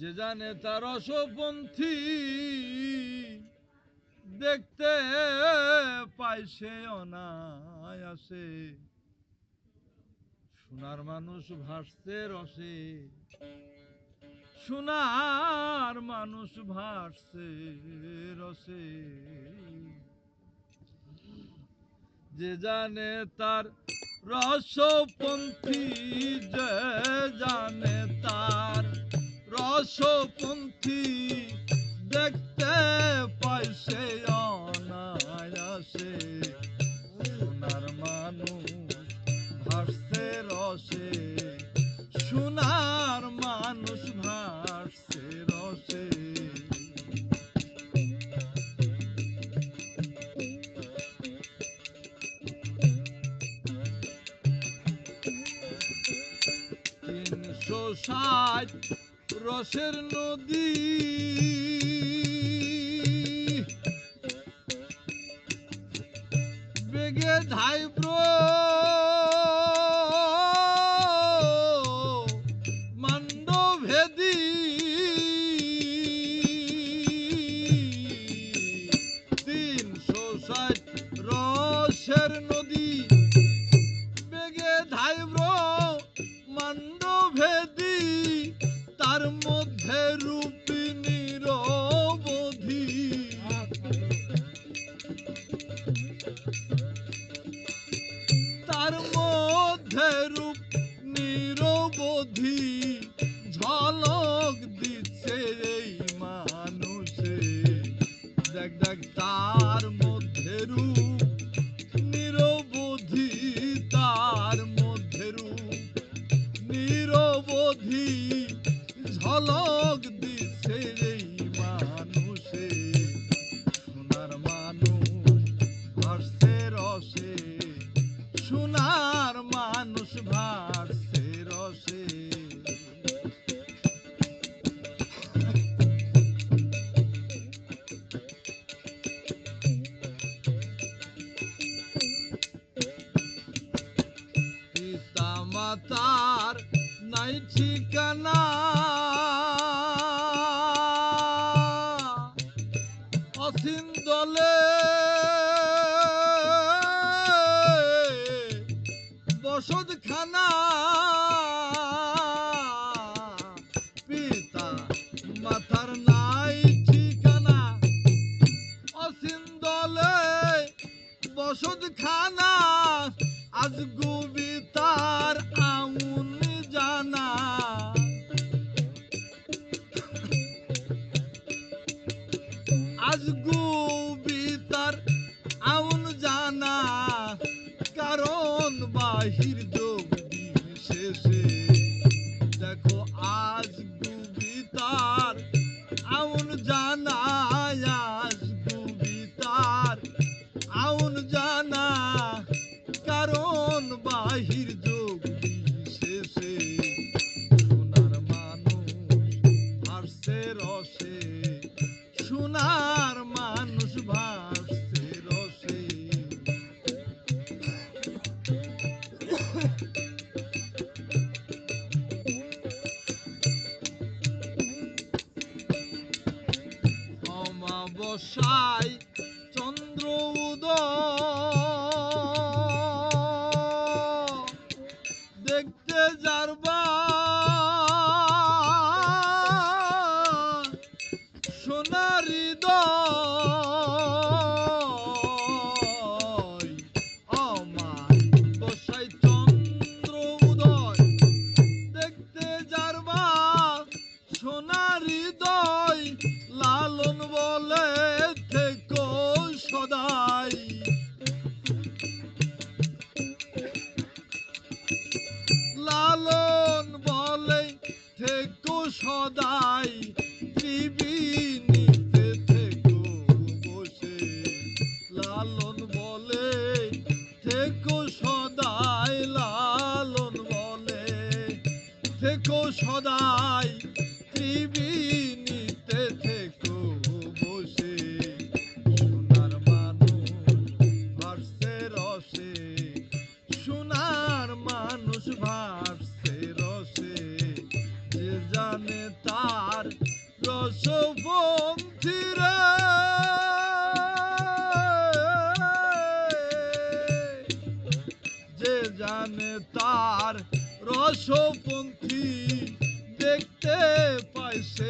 যে জানে তার রসপন্থী দেখতে পায় সে অনায়াসে। সোনার মানুষ ভাসতে রসে, সোনার মানুষ ভাসতে রসে। যে জানে তার রসপন্থী, যে জানে তার রসপন্থী দেখতে পায় সে অনায়াসে। সোনার মানুষ ভাসতে রসে, সোনার মানুষ ভাসতে রসে। তিনশো ষাট রসের নদী, বেগে ধাইব্র মান্ডভেদী। তিনশো ষাট রসের নদী, বেগে ধাইব্র মান্ডভেদী। তার মধ্যে রূপী নিরবধি, তার মধ্যে রূপ নিরবধি। ঝলক দিচ্ছে এই মানুষে, দেখ দেখ তার মধ্যে রূপ নিরবধি, তার মধ্যে রূপ নিরবধি। ঝলক দিচ্ছে এই মানুষে, সোনার মানুষ ভাসতে রসে, সোনার মানুষ ভাসতে রসে। পিতা মাতার নাই ঠিকানা, অসীম দলে বসতখানা। পিতা মাতার নাই ঠিকানা, অসীম দলে বসতখানা। আজ কবিতার আউন জানা, আজ কবিতার আউন জানা। কারণ বাহির যোগ বিশেষে, দেখো আজ কবিতার আউন জানা, আজ কবিতার আউন জানা। কারণ বাহির যোগ বিশেষে, সোনার মানুষ ভাসতে রসে, সোনার মানুষ ভাসতে রসে। অমাবস্যায় চন্দ্র উদয় দেখতে যারবা, সোনার হৃদয়। অমাবস্যায় চন্দ্র উদয় দেখতে যারবা, সোনার হৃদয়। লালন বলে থেকো সদাই, লালন বলে থেকো সদাই। ত্রিবেণীতে থেকো বসে, লালন বলে থেকো সদাই, লালন বলে থেকো সদাই। ত্রিবেণীতে থেকো বসে, সোনার মানুষ ভাসতে রসে, সোনার মানুষ ভাসতে রসে। যে জানে তার দেশপন্থী দেখতে পাইছে